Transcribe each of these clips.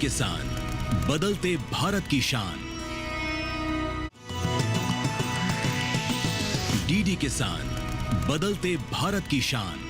किसान, बदलते भारत की शान। डीडी किसान, बदलते भारत की शान।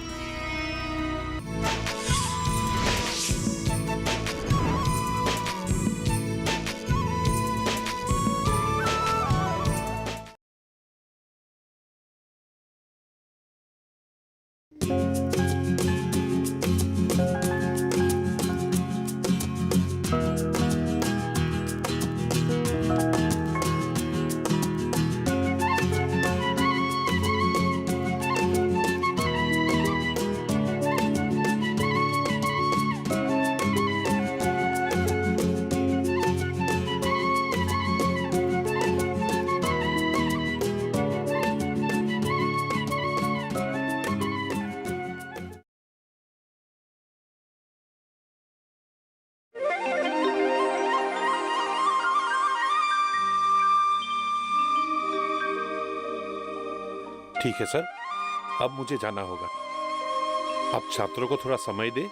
ठीक है सर, अब मुझे जाना होगा। आप छात्रों को थोड़ा समय दें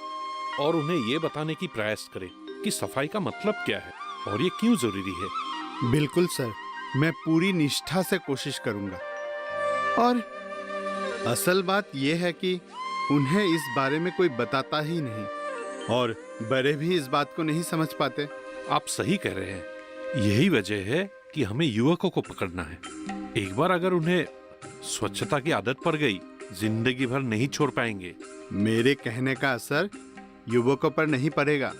और उन्हें ये बताने की प्रयास करें कि सफाई का मतलब क्या है और ये क्यों जरूरी है। बिल्कुल सर, मैं पूरी निष्ठा से कोशिश करूंगा। और असल बात यह है कि उन्हें इस बारे में कोई बताता ही नहीं और बड़े भी इस बात को नहीं समझ पाते। आप सही कह रहे हैं। यही वजह है कि हमें युवकों को पकड़ना है। एक बार अगर उन्हें स्वच्छता की आदत पड़ गई, जिंदगी भर नहीं छोड़ पाएंगे। मेरे कहने का असर युवकों पर नहीं पड़ेगा।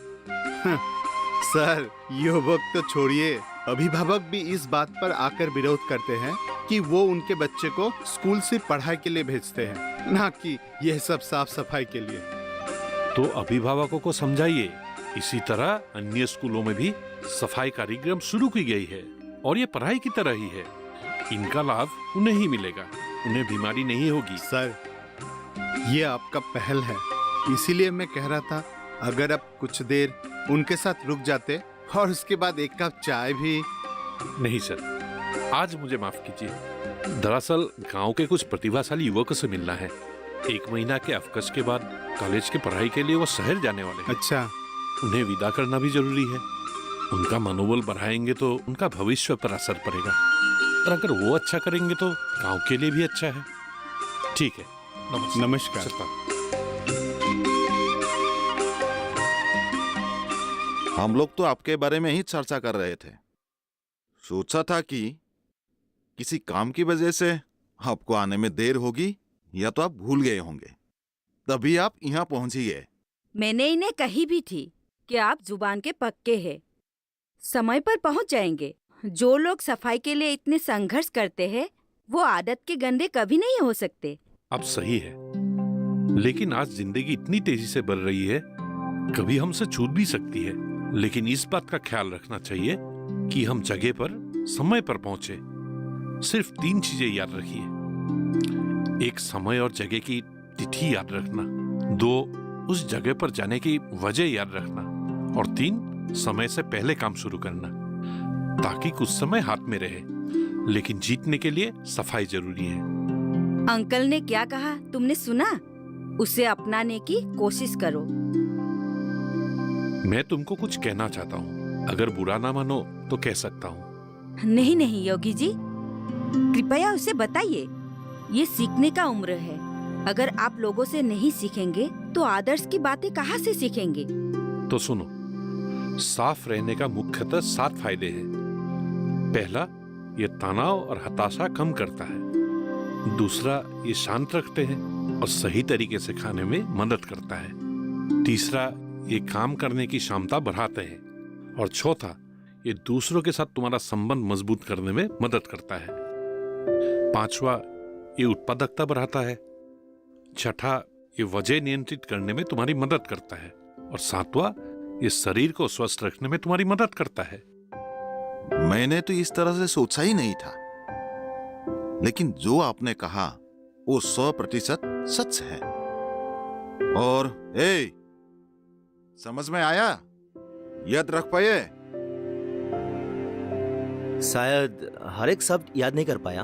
सर, युवक तो छोड़िए, अभिभावक भी इस बात पर आकर विरोध करते हैं कि वो उनके बच्चे को स्कूल से पढ़ाई के लिए भेजते हैं, ना कि यह सब साफ सफाई के लिए। तो अभिभावकों को समझाइए। इसी तरह अन्य स्कूलों में भी सफाई कार्यक्रम शुरू की गई है और ये पढ़ाई की तरह ही है। इनका लाभ उन्हें ही मिलेगा, उन्हें बीमारी नहीं होगी। सर, ये आपका पहल है, इसीलिए मैं कह रहा था अगर आप कुछ देर उनके साथ रुक जाते और उसके बाद एक कप चाय भी। नहीं सर, आज मुझे माफ कीजिए। दरअसल गांव के कुछ प्रतिभाशाली युवकों से मिलना है। 1 महीना के अवकाश के बाद कॉलेज की पढ़ाई के लिए वो शहर जाने वाले हैं। अच्छा, उन्हें विदा करना भी जरूरी है। उनका मनोबल बढ़ाएंगे तो उनका भविष्य पर असर पड़ेगा और अगर वो अच्छा करेंगे तो गांव के लिए भी अच्छा है। ठीक है, नमस्कार। हम लोग तो आपके बारे में ही चर्चा कर रहे थे। सोचा था कि किसी काम की वजह से आपको आने में देर होगी या तो आप भूल गए होंगे, तभी आप यहाँ पहुंची गए। मैंने इन्हें कही भी थी कि आप जुबान के पक्के हैं, समय पर पहुंच जाएंगे। जो लोग सफाई के लिए इतने संघर्ष करते हैं, वो आदत के गंदे कभी नहीं हो सकते। अब सही है, लेकिन आज जिंदगी इतनी तेजी से बढ़ रही है, कभी हमसे छूट भी सकती है। लेकिन इस बात का ख्याल रखना चाहिए कि हम जगह पर समय पर पहुंचे। सिर्फ 3 चीजें याद रखिए। 1, समय और जगह की तिथि याद रखना। 2, उस जगह पर जाने की वजह याद रखना। और 3, समय से पहले काम शुरू करना, ताकि कुछ समय हाथ में रहे। लेकिन जीतने के लिए सफाई जरूरी है। अंकल ने क्या कहा तुमने सुना? उसे अपनाने की कोशिश करो। मैं तुमको कुछ कहना चाहता हूँ, अगर बुरा ना मानो तो कह सकता हूँ। नहीं नहीं योगी जी, कृपया उसे बताइए। ये सीखने का उम्र है। अगर आप लोगों से नहीं सीखेंगे तो आदर्श की बातें कहाँ से सीखेंगे? तो सुनो, साफ रहने का मुख्यतः 7 फायदे हैं। पहला, ये तनाव और हताशा कम करता है। दूसरा, ये शांत रखते हैं और सही तरीके से खाने में मदद करता है। तीसरा, ये काम करने की क्षमता बढ़ाते हैं। और चौथा, ये दूसरों के साथ तुम्हारा संबंध मजबूत करने में मदद करता है। 5वां, ये उत्पादकता बढ़ाता है। 6ठा, ये वजन नियंत्रित करने में तुम्हारी मदद करता है। और 7वां, ये शरीर को स्वस्थ रखने में तुम्हारी मदद करता है। मैंने तो इस तरह से सोचा ही नहीं था, लेकिन जो आपने कहा वो 100% सच है। और समझ में आया? याद रख पाए? शायद हर एक शब्द याद नहीं कर पाया,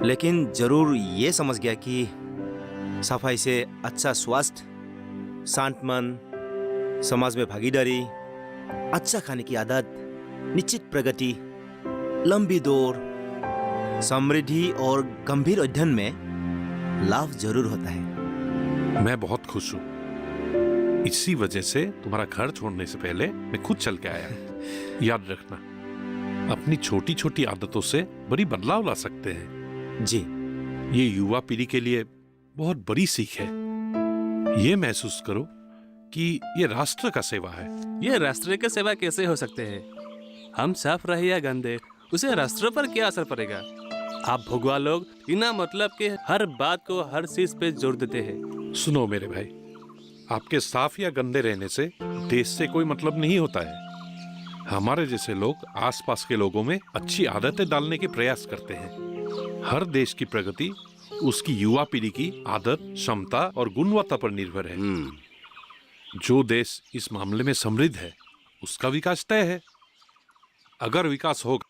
लेकिन जरूर ये समझ गया कि सफाई से अच्छा स्वास्थ्य, शांत मन, समाज में भागीदारी अच्छा खाने की आदत, निश्चित प्रगति, लंबी दौड़, समृद्धि और गंभीर अध्ययन में लाभ जरूर होता है। मैं बहुत खुश हूँ। इसी वजह से तुम्हारा घर छोड़ने से पहले मैं खुद चल के आया। याद रखना, अपनी छोटी छोटी आदतों से बड़ी बदलाव ला सकते हैं। जी। ये युवा पीढ़ी के लिए बहुत बड़ी सीख है। ये महसूस करो कि ये राष्ट्र का सेवा है। ये राष्ट्र की सेवा कैसे हो सकते हैं? हम साफ रहे या गंदे, उसे राष्ट्र पर क्या असर पड़ेगा? आप भगवा लोग बिना मतलब के हर बात को हर चीज पे जोर देते हैं। सुनो मेरे भाई, आपके साफ या गंदे रहने से देश से कोई मतलब नहीं होता है। हमारे जैसे लोग आसपास के लोगों में अच्छी आदतें डालने के प्रयास करते हैं। हर देश की प्रगति उसकी युवा पीढ़ी की आदत, क्षमता और गुणवत्ता पर निर्भर है। जो देश इस मामले में समृद्ध है, उसका विकास तय है। अगर विकास होगा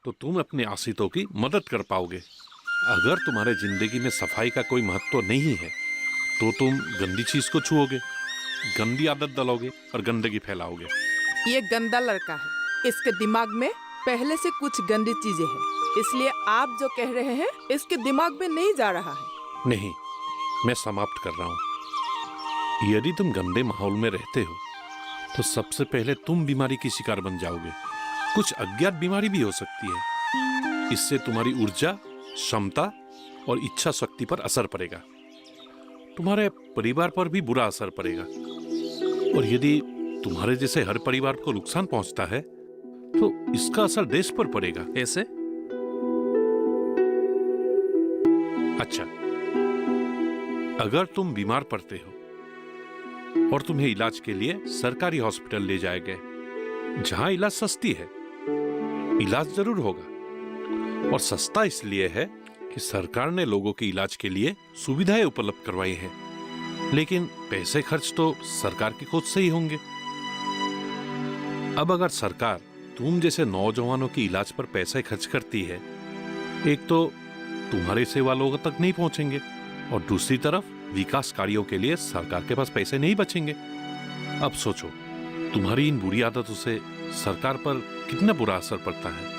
तो तुम अपने आश्रितों की मदद कर पाओगे। अगर तुम्हारे जिंदगी में सफाई का कोई महत्व नहीं है तो तुम गंदी चीज को छुओगे, गंदी आदत डालोगे और गंदगी फैलाओगे। ये गंदा लड़का है, इसके दिमाग में पहले से कुछ गंदी चीजें हैं, इसलिए आप जो कह रहे हैं इसके दिमाग में नहीं जा रहा है। नहीं, मैं समाप्त कर रहा हूँ। यदि तुम गंदे माहौल में रहते हो तो सबसे पहले तुम बीमारी की शिकार बन जाओगे। कुछ अज्ञात बीमारी भी हो सकती है। इससे तुम्हारी ऊर्जा, क्षमता और इच्छा शक्ति पर असर पड़ेगा। तुम्हारे परिवार पर भी बुरा असर पड़ेगा। और यदि तुम्हारे जैसे हर परिवार को नुकसान पहुंचता है तो इसका असर देश पर पड़ेगा। कैसे? अच्छा, अगर तुम बीमार पड़ते हो और तुम्हें इलाज के लिए सरकारी हॉस्पिटल ले जाए गए, जहां इलाज सस्ती है, इलाज जरूर होगा। और सस्ता इसलिए है कि सरकार ने लोगों के इलाज के लिए सुविधाएं उपलब्ध करवाई हैं। लेकिन पैसे खर्च तो सरकार की खुद से ही होंगे। अब अगर सरकार तुम जैसे नौजवानों की इलाज पर पैसे खर्च करती है, एक तो तुम्हारे सेवा लोगों तक नहीं पहुंचेंगे और दूसरी तरफ विकास कार्यों के लिए सरकार के पास पैसे नहीं बचेंगे। अब सोचो, तुम्हारी इन बुरी आदतों से सरकार पर कितना बुरा असर पड़ता है।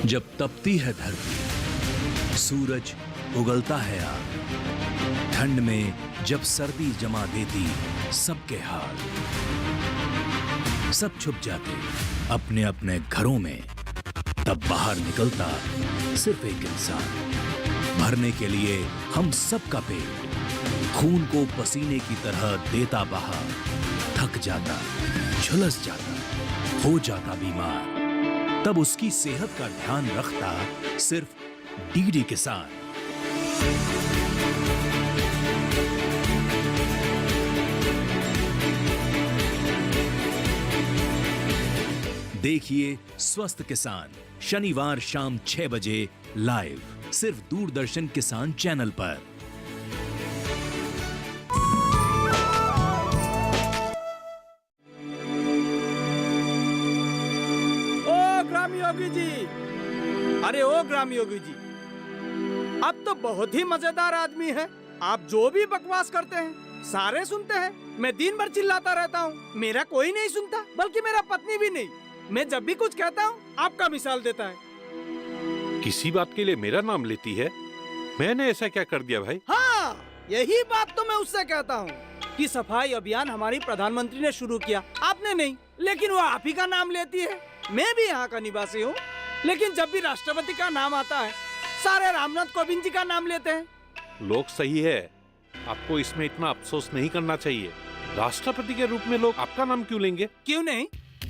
जब तपती है धरती, सूरज उगलता है आग, ठंड में जब सर्दी जमा देती सबके हाल, सब छुप जाते अपने अपने घरों में, तब बाहर निकलता सिर्फ एक इंसान, भरने के लिए हम सबका पेट, खून को पसीने की तरह देता बहा, थक जाता, झुलस जाता, हो जाता बीमार, तब उसकी सेहत का ध्यान रखता सिर्फ डीडी किसान। देखिए स्वस्थ किसान शनिवार शाम 6 बजे लाइव, सिर्फ दूरदर्शन किसान चैनल पर। ओ ग्राम योगी जी, अरे ओ ग्राम योगी जी, आप तो बहुत ही मजेदार आदमी हैं। आप जो भी बकवास करते हैं सारे सुनते हैं। मैं दिन भर चिल्लाता रहता हूँ, मेरा कोई नहीं सुनता, बल्कि मेरा पत्नी भी नहीं। मैं जब भी कुछ कहता हूँ आपका मिसाल देता है। किसी बात के लिए मेरा नाम लेती है? मैंने ऐसा क्या कर दिया भाई? हाँ, यही बात तो मैं उससे कहता हूँ कि सफाई अभियान हमारी प्रधानमंत्री ने शुरू किया, आपने नहीं, लेकिन वो आप ही का नाम लेती है। मैं भी यहाँ का निवासी हूँ, लेकिन जब भी राष्ट्रपति का नाम आता है सारे रामनाथ कोविंद जी का नाम लेते हैं। लोग सही है, आपको इसमें इतना अफसोस नहीं करना चाहिए। राष्ट्रपति के रूप में लोग आपका नाम क्यों लेंगे? क्यों नहीं,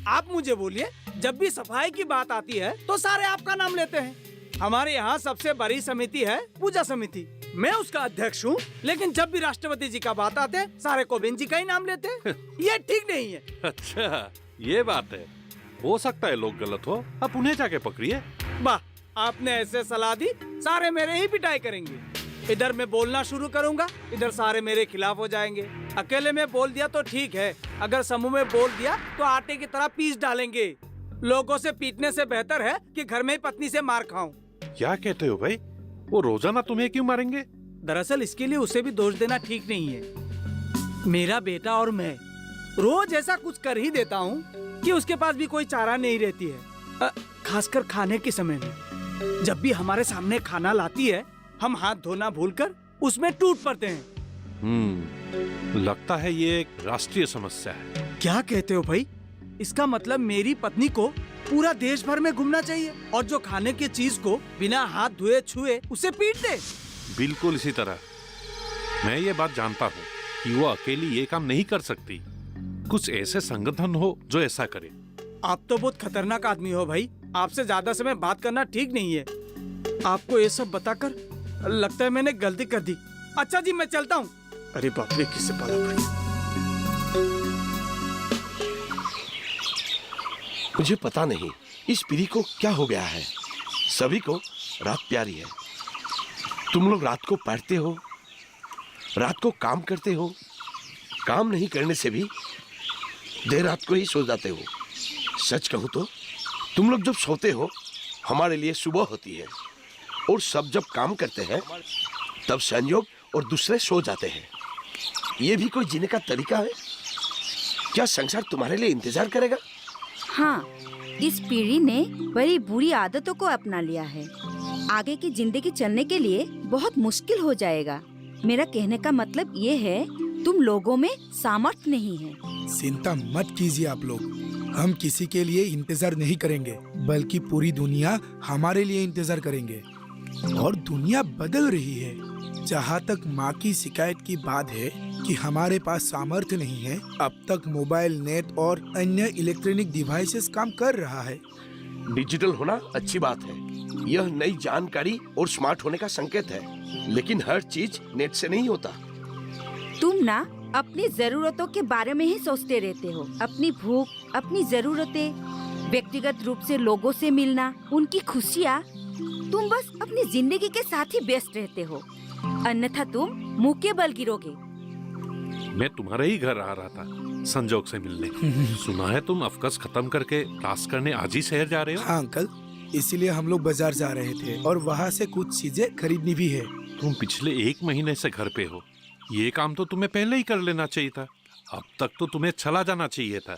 आप मुझे बोलिए। जब भी सफाई की बात आती है तो सारे आपका नाम लेते हैं। हमारे यहाँ सबसे बड़ी समिति है पूजा समिति, मैं उसका अध्यक्ष हूँ, लेकिन जब भी राष्ट्रपति जी का बात आते हैं सारे कोविंद जी का ही नाम लेते हैं। ये ठीक नहीं है। अच्छा, ये बात है। हो सकता है लोग गलत हो, आप उन्हें जाके पकड़िए। वाह, आपने ऐसे सलाह दी, सारे मेरे ही पिटाई करेंगे। इधर मैं बोलना शुरू करूंगा, इधर सारे मेरे खिलाफ हो जाएंगे। अकेले में बोल दिया तो ठीक है, अगर समूह में बोल दिया तो आटे की तरह पीस डालेंगे। लोगों से पीटने से बेहतर है कि घर में ही पत्नी से मार खाऊं। क्या कहते हो भाई? वो रोजाना तुम्हें क्यों मारेंगे? दरअसल इसके लिए उसे भी दोष देना ठीक नहीं है। मेरा बेटा और मैं रोज ऐसा कुछ कर ही देता हूँ कि उसके पास भी कोई चारा नहीं रहती है। खासकर खाने के समय में जब भी हमारे सामने खाना लाती है, हम हाथ धोना भूलकर उसमें टूट पड़ते हैं। लगता है ये एक राष्ट्रीय समस्या है। क्या कहते हो भाई? इसका मतलब मेरी पत्नी को पूरा देश भर में घूमना चाहिए और जो खाने की चीज को बिना हाथ धोए छुए उसे पीट दे। बिल्कुल इसी तरह। मैं ये बात जानता हूँ कि वो अकेली ये काम नहीं कर सकती। कुछ ऐसे संगठन हो जो ऐसा करे। आप तो बहुत खतरनाक आदमी हो भाई। आपसे ज्यादा समय बात करना ठीक नहीं है। आपको ये सब बताकर लगता है मैंने गलती कर दी। अच्छा जी, मैं चलता हूँ। अरे बाप रे, किससे पाला पड़ गया? मुझे पता नहीं इस पीढ़ी को क्या हो गया है। सभी को रात प्यारी है। तुम लोग रात को पढ़ते हो, रात को काम करते हो। काम नहीं करने से भी देर रात को ही सो जाते हो। सच कहूं तो तुम लोग जब सोते हो हमारे लिए सुबह होती है, और सब जब काम करते हैं तब संयोग और दूसरे सो जाते हैं। ये भी कोई जीने का तरीका है? क्या संसार तुम्हारे लिए इंतजार करेगा? हाँ, इस पीढ़ी ने बड़ी बुरी आदतों को अपना लिया है। आगे की जिंदगी चलने के लिए बहुत मुश्किल हो जाएगा। मेरा कहने का मतलब ये है, तुम लोगों में सामर्थ्य नहीं है। चिंता मत कीजिए आप लोग। हम किसी के लिए इंतजार नहीं करेंगे, बल्कि पूरी दुनिया हमारे लिए इंतजार करेंगे। और दुनिया बदल रही है। जहाँ तक माँ की शिकायत की बात है कि हमारे पास सामर्थ्य नहीं है, अब तक मोबाइल, नेट और अन्य इलेक्ट्रॉनिक डिवाइसेस काम कर रहा है। डिजिटल होना अच्छी बात है। यह नई जानकारी और स्मार्ट होने का संकेत है, लेकिन हर चीज नेट से नहीं होता। तुम ना अपनी जरूरतों के बारे में ही सोचते रहते हो। अपनी भूख, अपनी जरूरतें, व्यक्तिगत रूप से लोगों से मिलना, उनकी खुशियाँ। तुम बस अपनी जिंदगी के साथ ही व्यस्त रहते हो, अन्यथा तुम मुंह के बल गिरोगे। मैं तुम्हारे ही घर आ रहा था संजोग से मिलने। सुना है तुम अफकस खत्म करके क्लास करने आज ही शहर जा रहे हो? हाँ अंकल, इसीलिए हम लोग बाजार जा रहे थे और वहाँ से कुछ चीजें खरीदनी भी है। तुम पिछले 1 महीने से घर पे हो। ये काम तो तुम्हें पहले ही कर लेना चाहिए था। अब तक तो तुम्हें चला जाना चाहिए था।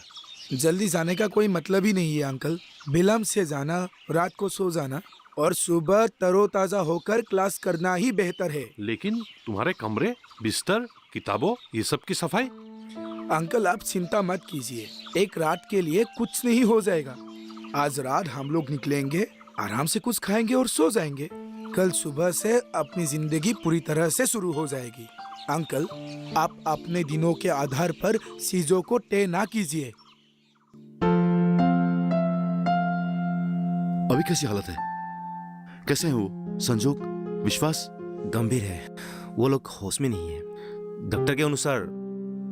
जल्दी जाने का कोई मतलब ही नहीं है अंकल। विलम्ब से जाना, रात को सो जाना और सुबह तरोताजा होकर क्लास करना ही बेहतर है। लेकिन तुम्हारे कमरे, बिस्तर, किताबों, ये सब की सफाई? अंकल आप चिंता मत कीजिए, एक रात के लिए कुछ नहीं हो जाएगा। आज रात हम लोग निकलेंगे, आराम से कुछ खाएंगे और सो जाएंगे। कल सुबह से अपनी जिंदगी पूरी तरह से शुरू हो जाएगी। अंकल, आप अपने दिनों के आधार पर चीजों को तय ना कीजिए। अभी कैसी हालत है? कैसे हैं वो? संजोग, विश्वास? गंभीर है। वो लोग होश में नहीं है। डॉक्टर के अनुसार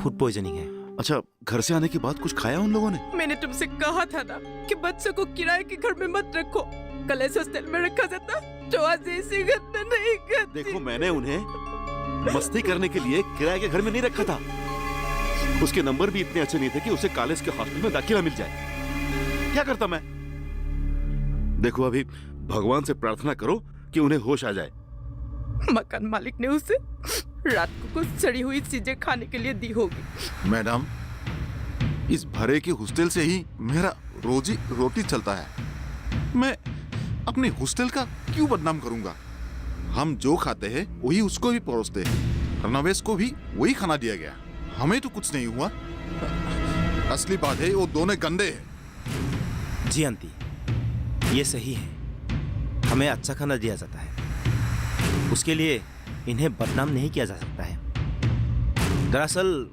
फूड पॉइजनिंग है। अच्छा, घर से आने के बाद कुछ खाया उन लोगों ने? मैंने तुमसे कहा था ना कि बच्चों को किराए के घर में मत रखो। कल ऐसे हॉस्टल में रखा जाता तो आज ऐसी घटना नहीं घटती। देखो, मैंने उन्हें मस्ती करने के लिए किराए के घर में नहीं रखा था। उसके नंबर भी इतने अच्छे नहीं थे कि उसे कॉलेज के हॉस्टल में दाखिला मिल जाए। क्या करता मैं? देखो, अभी भगवान से प्रार्थना करो कि उन्हें होश आ जाए। मकान मालिक ने उसे रात को कुछ सड़ी हुई चीजें खाने के लिए दी होगी। मैडम, इस भरे के हॉस्टल से ही मेरा रोजी रोटी चलता है। मैं अपने हॉस्टल का क्यों बदनाम करूंगा? हम जो खाते हैं वही उसको भी परोसते हैं। रनवेश को भी वही खाना दिया गया। हमें तो कुछ नहीं हुआ। असली बात है वो दोनों गंदे हैं। जी आंटी, ये सही है। हमें अच्छा खाना दिया जाता है, उसके लिए इन्हें बदनाम नहीं किया जा सकता है। दरअसल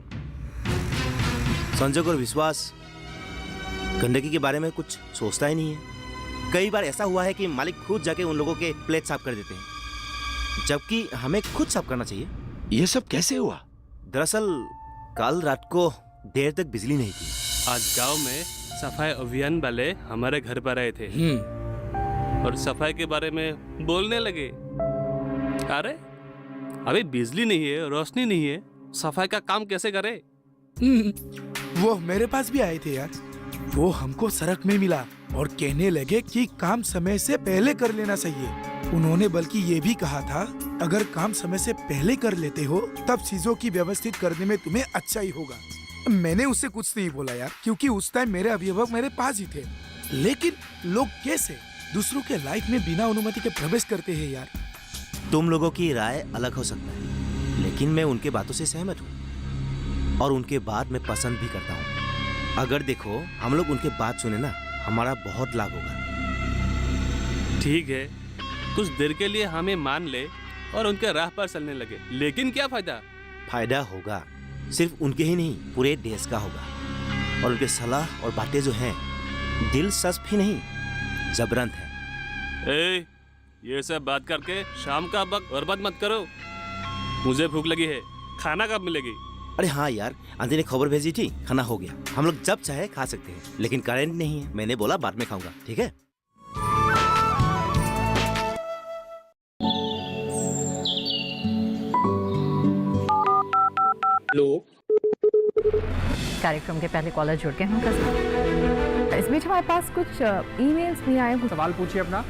संजोग और विश्वास गंदगी के बारे में कुछ सोचता ही नहीं है। कई बार ऐसा हुआ है कि मालिक खुद जाके उन लोगों के प्लेट साफ कर देते हैं, जबकि हमें खुद साफ करना चाहिए। ये सब कैसे हुआ? दरअसल कल रात को देर तक बिजली नहीं थी। आज गांव में सफाई अभियान वाले हमारे घर पर आए थे और सफाई के बारे में बोलने लगे। अरे अभी बिजली नहीं है, रोशनी नहीं है, सफाई का काम कैसे करे? वो मेरे पास भी आए थे आज। वो हमको सड़क में मिला और कहने लगे कि काम समय से पहले कर लेना चाहिए। उन्होंने बल्कि ये भी कहा था, अगर काम समय से पहले कर लेते हो तब चीजों की व्यवस्थित करने में तुम्हें अच्छा ही होगा। मैंने उससे कुछ नहीं बोला यार, क्योंकि उस टाइम मेरे अभिभावक मेरे पास ही थे। लेकिन लोग कैसे दूसरों के लाइफ में बिना अनुमति के प्रवेश करते हैं यार। तुम लोगों की राय अलग हो सकता है, लेकिन मैं उनके बातों से सहमत हूँ और उनके बात मैं पसंद भी करता हूँ। अगर देखो हम लोग उनके बात सुने ना, हमारा बहुत लाभ होगा। ठीक है, कुछ देर के लिए हमें मान ले और उनके राह पर चलने लगे, लेकिन क्या फायदा? फायदा होगा, सिर्फ उनके ही नहीं पूरे देश का होगा। और उनके सलाह और बातें जो हैं दिलचस्प ही नहीं, जबरन है। ये सब बात करके शाम का वक्त बर्बाद मत करो। मुझे भूख लगी है, खाना कब मिलेगी? अरे हाँ यार, आंटी ने खबर भेजी थी, खाना हो गया। हम लोग जब चाहे खा सकते हैं, लेकिन करंट नहीं है। मैंने बोला बाद में खाऊंगा, ठीक है? हेलो, कार्यक्रम के पहले कॉलर जुड़ गए हैं। इस बीच हमारे पास कुछ ईमेल्स भी आए हैं। सवाल पूछिए अपना।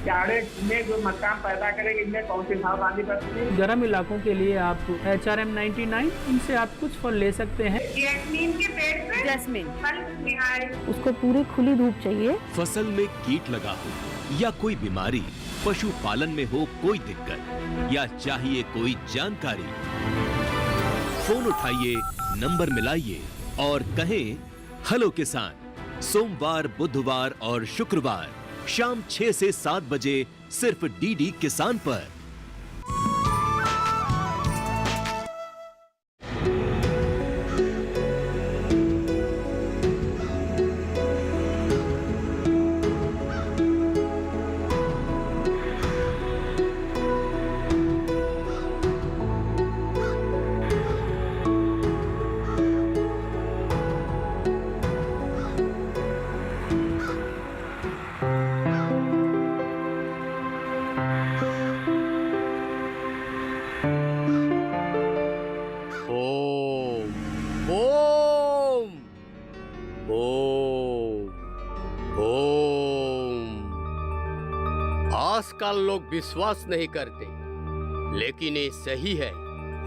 में जो मकान पैदा करेंगे, इनमें कौन सी सावधानी बरतनी है? गर्म इलाकों के लिए आप HRM 99 इनसे आप कुछ फल ले सकते हैं। जैस्मीन के पेड़ पे जैस्मिन फल निहार। उसको पूरी खुली धूप चाहिए। फसल में कीट लगा हो या कोई बीमारी, पशुपालन में हो कोई दिक्कत या चाहिए कोई जानकारी, फोन उठाइए, नंबर मिलाइए और कहें हेलो किसान। सोमवार, बुधवार और शुक्रवार शाम 6 से 7 बजे सिर्फ डीडी किसान पर। आजकल लोग विश्वास नहीं करते, लेकिन ये सही है।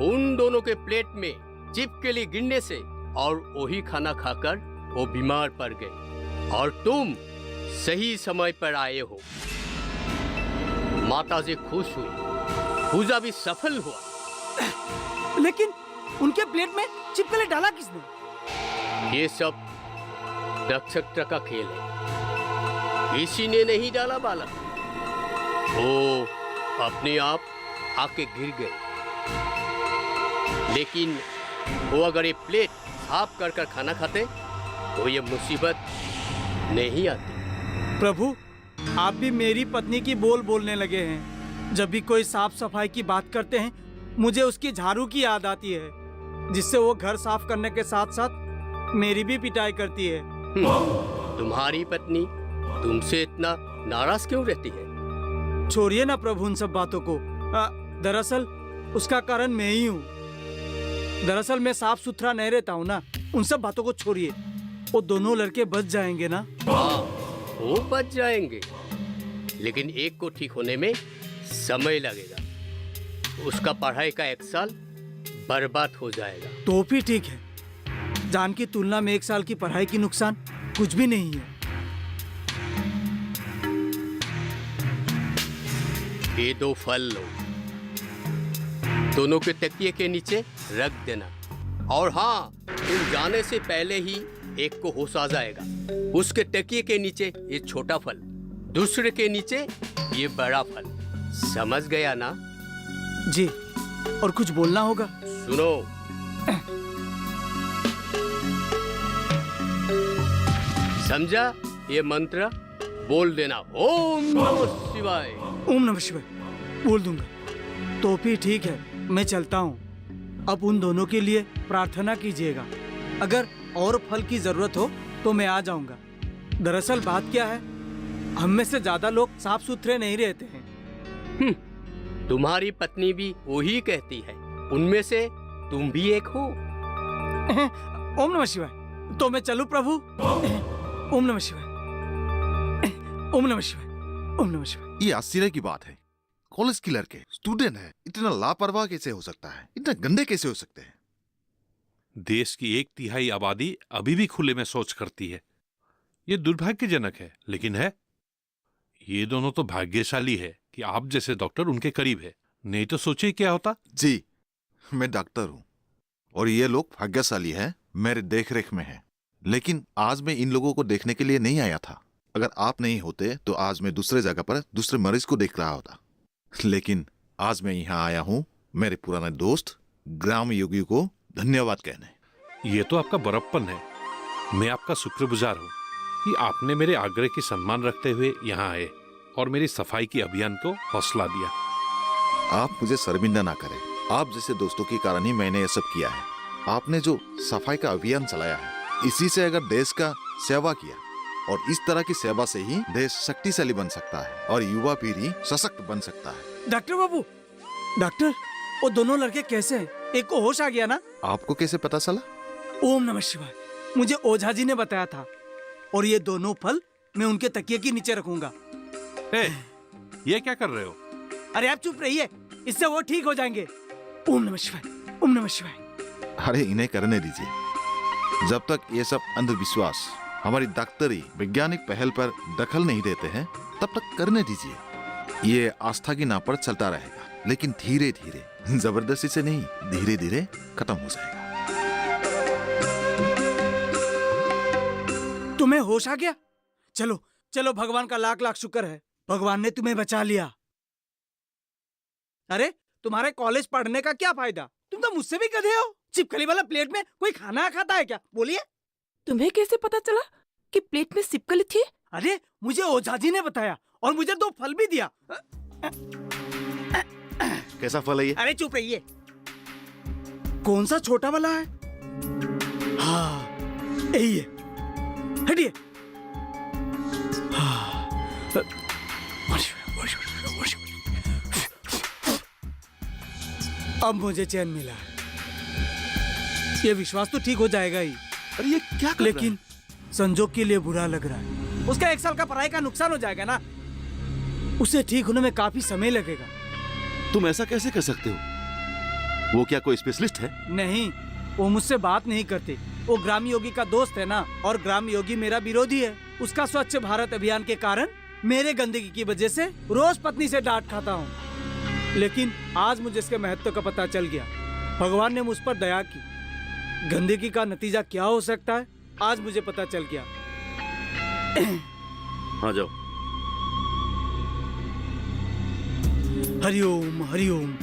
उन दोनों के प्लेट में चिपकली गिरने से और वही खाना खाकर वो बीमार पड़ गए और तुम सही समय पर आए हो। माताजी खुश हुई, पूजा भी सफल हुआ। लेकिन उनके प्लेट में चिपकली डाला किसने? ये सब नक्षत्र का खेल है, किसी ने नहीं डाला बालक। वो अपने आप आके गिर गए। लेकिन वो अगर ये प्लेट साफ कर कर खाना खाते तो ये मुसीबत नहीं आती। प्रभु, आप भी मेरी पत्नी की बोल बोलने लगे हैं। जब भी कोई साफ सफाई की बात करते हैं, मुझे उसकी झाड़ू की याद आती है, जिससे वो घर साफ करने के साथ साथ मेरी भी पिटाई करती है। तुम्हारी पत्नी तुमसे इतना नाराज क्यों रहती है? छोड़िए ना प्रभु उन सब बातों को। दरअसल उसका कारण मैं ही हूँ। दरअसल मैं साफ सुथरा नहीं रहता हूँ ना। उन सब बातों को छोड़िए, वो दोनों लड़के बच जाएंगे ना। हाँ, वो बच जाएंगे, लेकिन एक को ठीक होने में समय लगेगा। उसका पढ़ाई का 1 साल बर्बाद हो जाएगा। तो भी ठीक है, जान की तुलना में 1 साल की पढ़ाई की नुकसान कुछ भी नहीं है। ये 2 फल लो, दोनों के तकिए के नीचे रख देना। और हाँ, तुम जाने से पहले ही एक को होश आ जाएगा। उसके तकिए के नीचे ये छोटा फल, दूसरे के नीचे ये बड़ा फल। समझ गया ना? जी, और कुछ बोलना होगा। सुनो, समझा? ये मंत्र बोल देना, ओम नमः शिवाय। ओम नमः शिवाय बोल दूंगा। तो भी ठीक है, मैं चलता हूँ। अब उन दोनों के लिए प्रार्थना कीजिएगा। अगर और फल की जरूरत हो तो मैं आ जाऊंगा। दरअसल बात क्या है, हम में से ज्यादा लोग साफ सुथरे नहीं रहते हैं। तुम्हारी पत्नी भी वही कहती है, उनमें से तुम भी एक हो। ओम नमः शिवाय। तो मैं चलूं प्रभु? ओम नमः शिवाय, ओम नमः शिवाय, ओम नमः शिवाय। ये आश्चर्य की बात है, कॉलेज की लड़के स्टूडेंट है, इतना लापरवाह कैसे हो सकता है, इतना गंदे कैसे हो सकते हैं? देश की 1/3 आबादी अभी भी खुले में शौच करती है। ये दुर्भाग्यजनक है, लेकिन है। ये दोनों तो भाग्यशाली है कि आप जैसे डॉक्टर उनके करीब है, नहीं तो सोचिए क्या होता। जी, मैं डॉक्टर हूँ और ये लोग भाग्यशाली हैं, मेरे देखरेख में हैं। लेकिन आज मैं इन लोगों को देखने के लिए नहीं आया था। अगर आप नहीं होते तो आज मैं दूसरे जगह पर दूसरे मरीज को देख रहा होता। लेकिन आज मैं यहाँ आया हूँ मेरे पुराने दोस्त ग्राम योगी को धन्यवाद कहने। ये तो आपका बड़प्पन है। मैं आपका शुक्रगुजार हूँ कि आपने मेरे आग्रह की सम्मान रखते हुए यहाँ आए और मेरी सफाई की अभियान को हौसला दिया। आप मुझे शर्मिंदा ना करें, आप जैसे दोस्तों के कारण ही मैंने ये सब किया है। आपने जो सफाई का अभियान चलाया है, इसी से अगर देश का सेवा किया, और इस तरह की सेवा से ही देश शक्तिशाली बन सकता है और युवा पीढ़ी सशक्त बन सकता है। डॉक्टर बाबू, डॉक्टर, वो दोनों लड़के कैसे हैं? एक को होश आ गया ना? आपको कैसे पता चला? ओम नमः शिवाय, मुझे ओझा जी ने बताया था। और ये दोनों फल मैं उनके तकिए के नीचे रखूंगा। ये क्या कर रहे हो? अरे आप चुप रहिए, इससे वो ठीक हो जाएंगे। ओम नमः शिवाय, ओम नमः शिवाय। अरे इन्हें करने दीजिए। जब तक ये सब अंधविश्वास हमारी डॉक्टरी वैज्ञानिक पहल पर दखल नहीं देते हैं, तब तक करने दीजिए। ये आस्था की नाव पर चलता रहेगा, लेकिन धीरे धीरे, जबरदस्ती से नहीं, धीरे धीरे खत्म हो जाएगा। तुम्हें होश आ गया? चलो चलो, भगवान का लाख लाख शुक्र है, भगवान ने तुम्हें बचा लिया। अरे तुम्हारे कॉलेज पढ़ने का क्या फायदा? तुम तो मुझसे भी गधे हो। छिपकली वाला प्लेट में कोई खाना खाता है क्या? बोलिए। तुम्हें कैसे पता चला कि प्लेट में छिपकली थी? अरे मुझे ओझा जी ने बताया और मुझे 2 फल भी दिया। कैसा फल है ये? अरे चुप रहिए। कौन सा छोटा वाला है? हाँ यही है, हटिए। अब मुझे चैन मिला है। ये विश्वास तो ठीक हो जाएगा ही। अरे ये क्या कर लेकिन संजोग के लिए बुरा लग रहा है। उसका 1 साल का पढ़ाई का नुकसान हो जाएगा ना। उसे ठीक होने में काफी समय लगेगा। तुम ऐसा कैसे कर सकते हो? वो क्या कोई स्पेशलिस्ट है? नहीं, वो मुझसे बात नहीं करते। वो ग्राम योगी का दोस्त है ना, और ग्राम योगी मेरा विरोधी है। उसका स्वच्छ भारत अभियान के कारण मेरे गंदगी की वजह से रोज पत्नी से डांट खाता हूँ। लेकिन आज मुझे इसके महत्व का पता चल गया। भगवान ने मुझ पर दया की। गंदगी का नतीजा क्या हो सकता है, आज मुझे पता चल गया। हाँ जाओ। हरिओम हरिओम।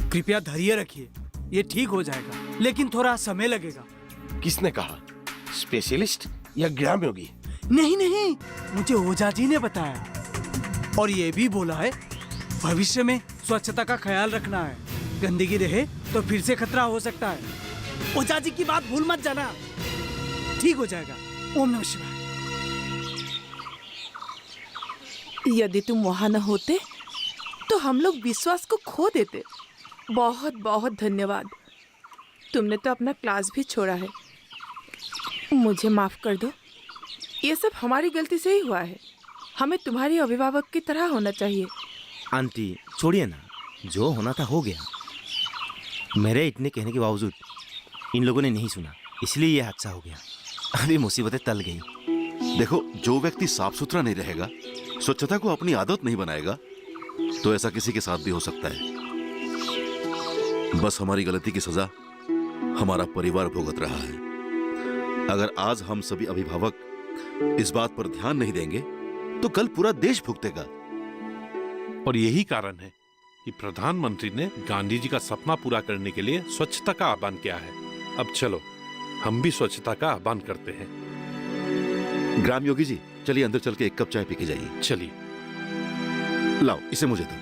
कृपया धैर्य रखिए, ये ठीक हो जाएगा, लेकिन थोड़ा समय लगेगा। किसने कहा? स्पेशलिस्ट या ग्राम योगी? नहीं नहीं, मुझे ओझा जी ने बताया। और ये भी बोला है भविष्य में स्वच्छता का ख्याल रखना है। गंदगी रहे तो फिर से खतरा हो सकता है। ओझा जी की बात भूल मत जाना, ठीक हो जाएगा। ओम नमः शिवाय। यदि तुम वहां न होते तो हम लोग विश्वास को खो देते। बहुत बहुत धन्यवाद। तुमने तो अपना क्लास भी छोड़ा है। मुझे माफ कर दो, ये सब हमारी गलती से ही हुआ है। हमें तुम्हारी अभिभावक की तरह होना चाहिए। आंटी छोड़िए ना, जो होना था हो गया। मेरे इतने कहने के बावजूद इन लोगों ने नहीं सुना, इसलिए ये हादसा हो गया। अभी मुसीबतें टल गई। देखो, जो व्यक्ति साफ सुथरा नहीं रहेगा, स्वच्छता को अपनी आदत नहीं बनाएगा, तो ऐसा किसी के साथ भी हो सकता है। बस हमारी गलती की सजा हमारा परिवार भुगत रहा है। अगर आज हम सभी अभिभावक इस बात पर ध्यान नहीं देंगे, तो कल पूरा देश भुगतेगा। और यही कारण है कि प्रधानमंत्री ने गांधी जी का सपना पूरा करने के लिए स्वच्छता का आह्वान किया है। अब चलो हम भी स्वच्छता का आह्वान करते हैं। ग्राम योगी जी, चलिए अंदर चल के 1 कप चाय पी के जाइए। चलिए। लाओ, इसे मुझे दो।